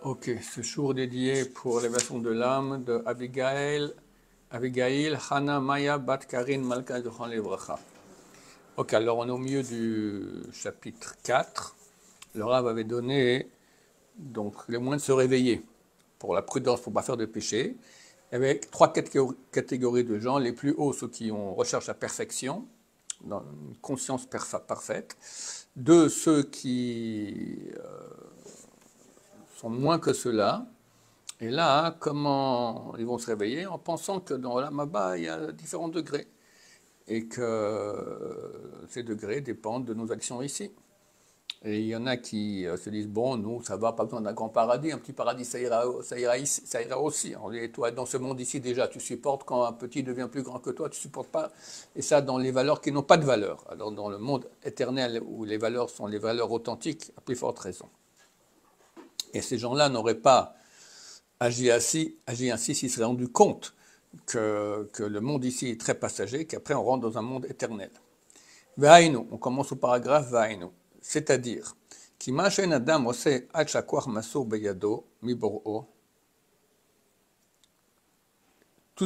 Ok, ce jour dédié pour l'élévation de l'âme de Abigail, Hana Maya Bat Karin Malka Zochran Levracha. Ok, alors on est au milieu du chapitre 4. Le Rav avait donné donc, les moyens de se réveiller pour la prudence, pour ne pas faire de péché. Il y avait trois catégories de gens. Les plus hauts, ceux qui recherchent la perfection, dans une conscience parfaite. Deux, ceux qui sont moins que ceux-là. Et là, comment ils vont se réveiller? En pensant que dans l'Amaba, il y a différents degrés. Et que ces degrés dépendent de nos actions ici. Et il y en a qui se disent, bon, nous, ça va, pas besoin d'un grand paradis, un petit paradis, ça ira aussi. Et toi, dans ce monde ici, déjà, tu supportes quand un petit devient plus grand que toi, tu supportes pas. Et ça, dans les valeurs qui n'ont pas de valeur. Alors, dans le monde éternel, où les valeurs sont les valeurs authentiques, à plus forte raison. Et ces gens-là n'auraient pas agi ainsi s'ils se seraient rendus compte que le monde ici est très passager, qu'après on rentre dans un monde éternel. V'haïnu, on commence au paragraphe V'haïnu, c'est-à-dire, tout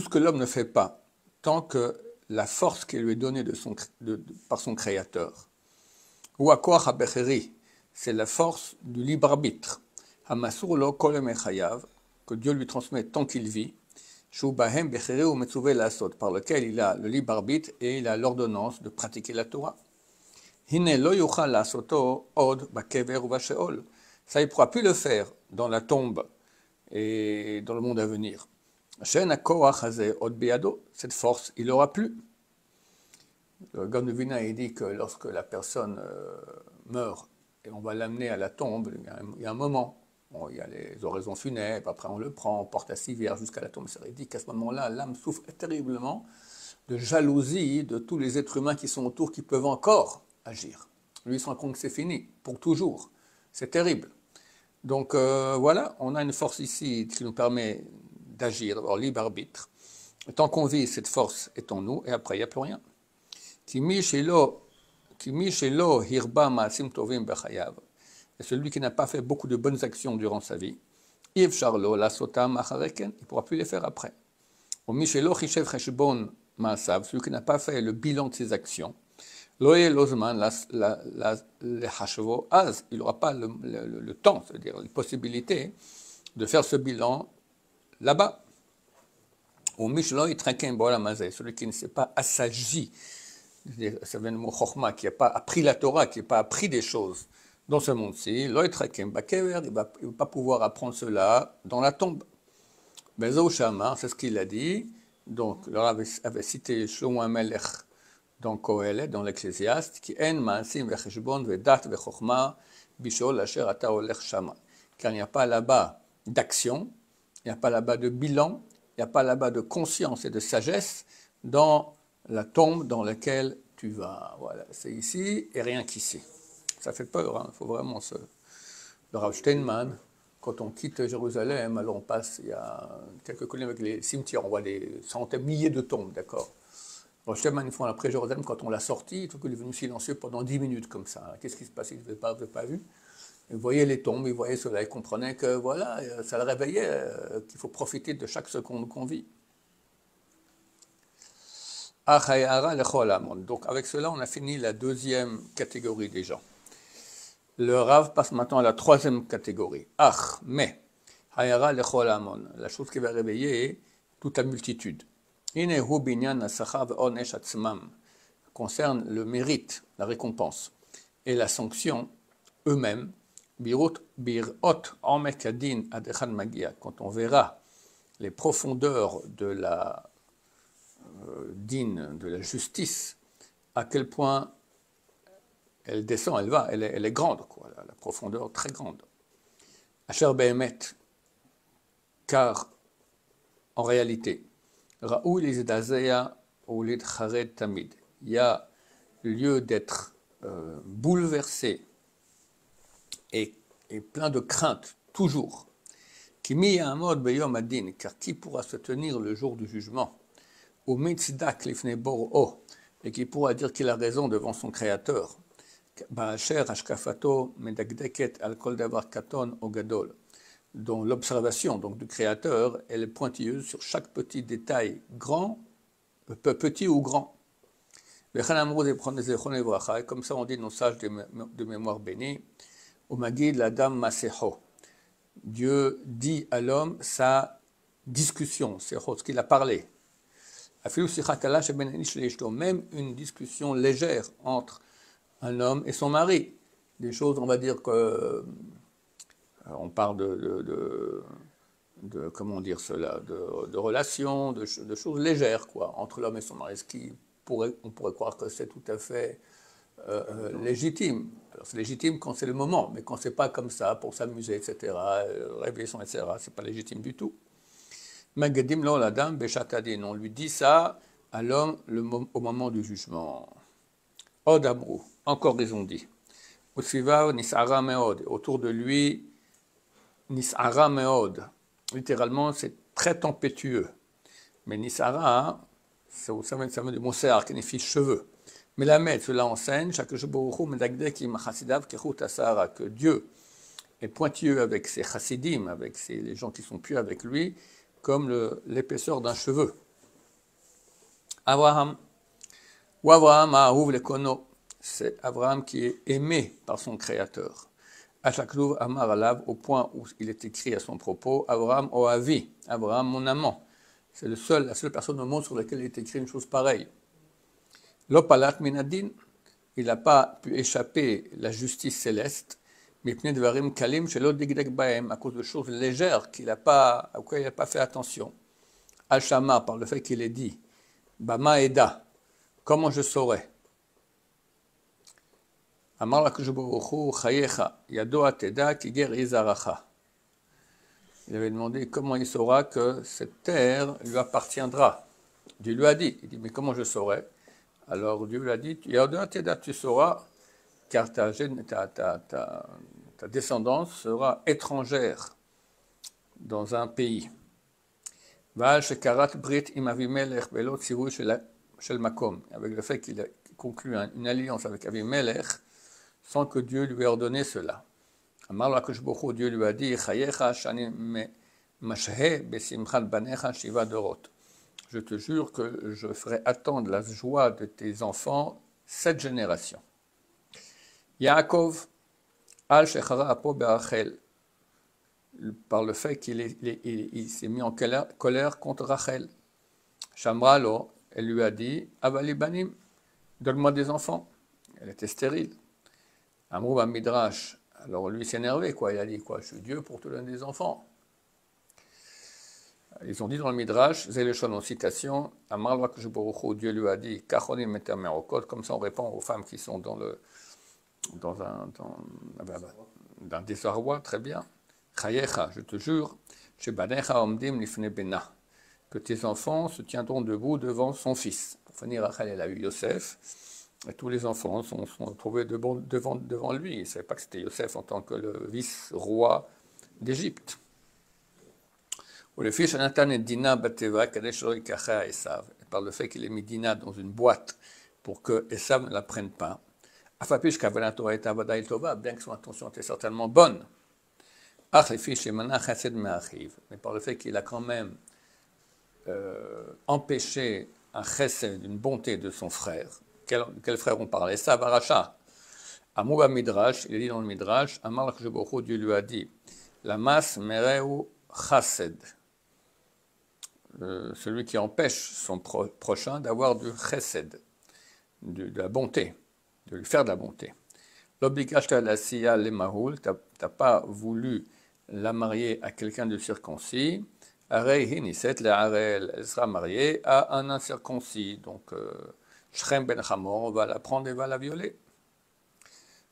ce que l'homme ne fait pas, tant que la force qui lui est donnée par son créateur, ou akoach habecheri, c'est la force du libre arbitre, hamasur lo kol mechayav, que Dieu lui transmet tant qu'il vit, Shubahem becheri ou metzuve lasot, par lequel il a le libre arbitre et il a l'ordonnance de pratiquer la Torah. Hine lo yuchal lasoto od bakever ou basheol. Ça, il ne pourra plus le faire dans la tombe et dans le monde à venir. Shen hakoach hazeh od biado, cette force, il n'aura plus. Le Gaon de Vilna, il dit que lorsque la personne meurt et on va l'amener à la tombe, il y a un moment. Bon, il y a les oraisons funèbres, après on le prend, on porte à civière jusqu'à la tombe. Il dit qu'à ce moment-là, l'âme souffre terriblement de jalousie de tous les êtres humains qui sont autour, qui peuvent encore agir. Lui, il se rend compte que c'est fini, pour toujours. C'est terrible. Donc voilà, on a une force ici qui nous permet d'agir, d'avoir libre arbitre. Tant qu'on vit, cette force est en nous, et après, il n'y a plus rien. Kimi shelo hirba ma'asim tovim bechayav. Et celui qui n'a pas fait beaucoup de bonnes actions durant sa vie, il ne pourra plus les faire après. Celui qui n'a pas fait le bilan de ses actions, il n'aura pas le temps, c'est-à-dire la possibilité de faire ce bilan là-bas. Celui qui ne s'est pas assagi, ça vient de mot chokhma, qui n'a pas appris la Torah, qui n'a pas appris des choses dans ce monde-ci, il ne va pas pouvoir apprendre cela dans la tombe. Bezo Shama, c'est ce qu'il a dit. Donc, le Rav avait cité Shlomo HaMelech dans Kohelet, dans l'Ecclésiaste, qui en ma'asim vecheshbon vedat vechokhma bishol asher ata olech shama. Car il n'y a pas là-bas d'action, il n'y a pas là-bas de bilan, il n'y a pas là-bas de conscience et de sagesse dans la tombe dans laquelle tu vas. Voilà, c'est ici et rien qu'ici. Ça fait peur, hein. Il faut vraiment le Rav Steinman, quand on quitte Jérusalem, alors on passe, il y a quelques collines avec les cimetières, on voit des centaines, milliers de tombes, d'accord. Rav Steinman, une fois après Jérusalem, quand on l'a sorti, il est venu silencieux pendant 10 minutes comme ça. Qu'est-ce qui se passait? Il n'avait pas vu. Il voyait les tombes, il voyait cela, il comprenait que voilà, ça le réveillait, qu'il faut profiter de chaque seconde qu'on vit. Donc avec cela, on a fini la deuxième catégorie des gens. Le Rav passe maintenant à la troisième catégorie. Mais, la chose qui va réveiller toute la multitude. Concerne le mérite, la récompense et la sanction eux-mêmes. Quand on verra les profondeurs de la din, de la justice, à quel point elle descend, elle est grande, quoi, la profondeur très grande. Asher Behemet, car en réalité, Raoul Izdazeya ou Lidchared Tamid, il y a lieu d'être bouleversé et plein de crainte, toujours. Kimi Ya'amod Beyom Adin, car qui pourra se tenir le jour du jugement? Ou Mitzidak Lifnei Bor'o, et qui pourra dire qu'il a raison devant son créateur. Ba'asher hashkafato medagdeket al kol davar katon o gadol, dont l'observation donc du créateur elle est pointilleuse sur chaque petit détail, grand, petit ou grand. Et comme ça on dit nos sages de mémoire bénie, au Magid l'Adam Maseho. Dieu dit à l'homme sa discussion, c'est ce qu'il a parlé. Même une discussion légère entre un homme et son mari. Des choses, on va dire que on parle de comment dire cela, de relations, de choses légères quoi, entre l'homme et son mari. On pourrait croire que c'est tout à fait légitime. Alors c'est légitime quand c'est le moment, mais quand c'est pas comme ça, pour s'amuser, etc., rêver, etc., c'est pas légitime du tout. Magadim lo l'adam beshatadin, on lui dit ça à l'homme au moment du jugement. Od amrou, encore ils ont dit. Utsviva nis'ara meod, autour de lui, nis'ara meod, littéralement c'est très tempétueux. Mais nis'ara, ça veut du mot se'ar, qui signifie cheveux. Mais la maître, cela enseigne, que Dieu est pointilleux avec ses chassidim, avec les gens qui sont pieux avec lui, comme l'épaisseur d'un cheveu. Abraham, ou Abraham Ahuv lekono, c'est Abraham qui est aimé par son créateur. Ashakluv Amar Alav, au point où il est écrit à son propos, Abraham Oavi, Abraham mon amant. C'est la seule personne au monde sur laquelle il est écrit une chose pareille. Lopalat minadin, il n'a pas pu échapper la justice céleste, mipnei dvarim kalim shelo digdek bahem, à cause de choses légères auxquelles il n'a pas fait attention. Al-Shamar, par le fait qu'il ait dit, Bama Eda, comment je saurais? Amar l'Akadosh Baruch Hu chayecha, yado ateda kiger izaracha. Il avait demandé comment il saura que cette terre lui appartiendra. Dieu lui a dit, il dit, mais comment je saurais? Alors Dieu lui a dit, tu sauras, car ta descendance sera étrangère dans un pays. Avec le fait qu'il a conclu une alliance avec Avimelech, sans que Dieu lui ait ordonné cela. Dieu lui a dit, je te jure que je ferai attendre la joie de tes enfants 7 générations. Yaakov, al shechara apo be'Rachel, par le fait qu'il s'est mis en colère contre Rachel. Shamralo, elle lui a dit, avali banim, donne-moi des enfants. Elle était stérile. Amrou ba midrash, alors lui s'est énervé, quoi. Il a dit, quoi, je suis Dieu pour te donner des enfants. Ils ont dit dans le Midrash, Zéléchon en citation, Amar l'Akadosh Baruch Hu, Dieu lui a dit, Kachonim metermerokot, comme ça on répond aux femmes qui sont dans un désarroi, très bien. Chayecha, je te jure, Shebanecha omdim lifne bena, que tes enfants se tiendront debout devant son fils. Pour finir, Rachel, elle a eu Yosef, et tous les enfants sont trouvés devant lui. Il ne savait pas que c'était Yosef en tant que le vice-roi d'Égypte. Ou le fils Nathan et Dina Bateva, par le fait qu'il ait mis Dina dans une boîte pour que Esav ne la prenne pas. Bien que son intention était certainement bonne. Mais par le fait qu'il a quand même empêché un chesed, une bonté de son frère. Quel frère on parle? Esav Aracha. Amouba Midrash, il est dit dans le Midrash, Amar l'Akadosh, Dieu lui a dit, la masse mereu chased. Celui qui empêche son prochain d'avoir du chesed, de la bonté, de lui faire de la bonté. L'obligation à la siya le mahoul, tu n'as pas voulu la marier à quelqu'un de circoncis, elle sera mariée à un incirconcis, donc Shrem ben Hamor va la prendre et va la violer.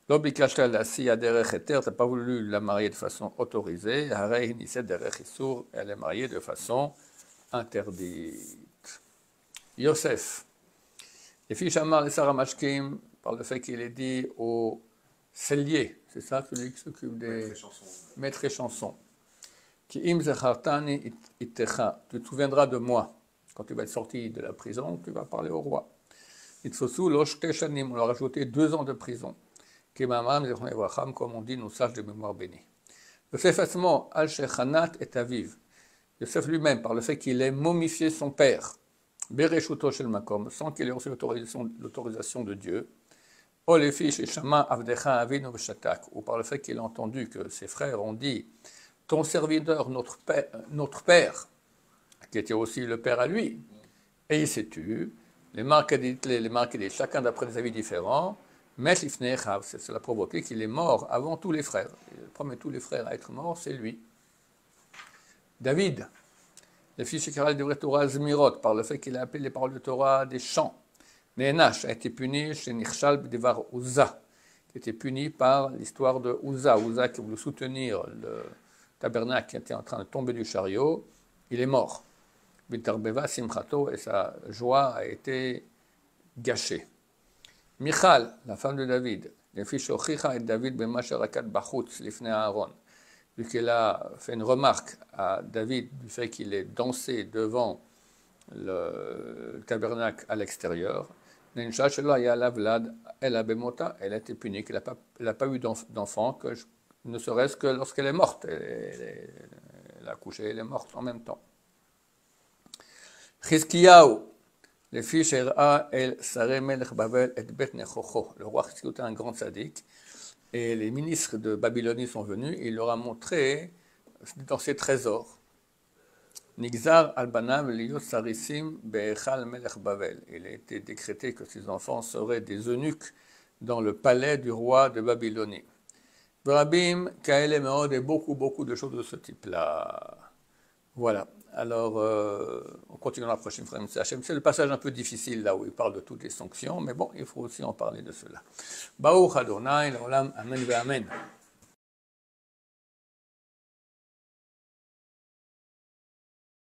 L'obligation à la siya derech eter, tu n'as pas voulu la marier de façon autorisée, elle est mariée de façon interdite. Yosef, les filles Shamar les Sarah Mashkim, par le fait qu'il est dit au cellier, c'est ça, celui qui s'occupe des maîtres et chansons, qui im zachartani itecha, tu te souviendras de moi quand tu vas être sorti de la prison, tu vas parler au roi. Itfosu lo shte shanim, on leur a ajouté 2 ans de prison. Kemamam zechron evracham, comme on dit, nos sages de mémoire bénie. Yosef Asmo al shechanat et aviv. Yosef lui-même, par le fait qu'il ait momifié son père, Bereshuto shel makom, sans qu'il ait reçu l'autorisation de Dieu, Olefi sheshama avdecha avinu v'shatak, ou par le fait qu'il a entendu que ses frères ont dit, ton serviteur, notre père, qui était aussi le père à lui, et il s'est tu, les marques dit, chacun d'après des avis différents, mais cela a provoqué qu'il est mort avant tous les frères. Le premier de tous les frères à être mort, c'est lui. David, le fils de de Torah Zmirot, par le fait qu'il a appelé les paroles de Torah des chants. Nenash a été puni chez Nichshal B'devar Uza, qui était puni par l'histoire de Uza. Uza qui voulait soutenir le tabernacle qui était en train de tomber du chariot, il est mort. Bintarbeva Simchato, et sa joie a été gâchée. Michal, la femme de David, le fils Shochicha et David ben Masharakat Bachutz, l'ifne Aaron, vu qu'elle a fait une remarque à David du fait qu'il est dansé devant le tabernacle à l'extérieur, elle a été punie, qu'elle n'a pas eu d'enfant, ne serait-ce que lorsqu'elle est morte. Elle a accouché, elle est morte en même temps. Chizkiyahu, le fils Shera el Sareh Melech Bavel et Bet Nechocho. Le roi Chizkiyahu était un grand sadique, et les ministres de Babylonie sont venus, et il leur a montré dans ses trésors. Nigzar al-Banav liyot sarissim be'echal Melech Bavel. Il a été décrété que ses enfants seraient des eunuques dans le palais du roi de Babylonie. Brabim, Kaele Meod, et beaucoup de choses de ce type-là. Voilà. Alors, on continue la prochaine fois. C'est le passage un peu difficile là où il parle de toutes les sanctions, mais bon, il faut aussi en parler de cela. Baruch Adonai, l'olam, amen ve amen.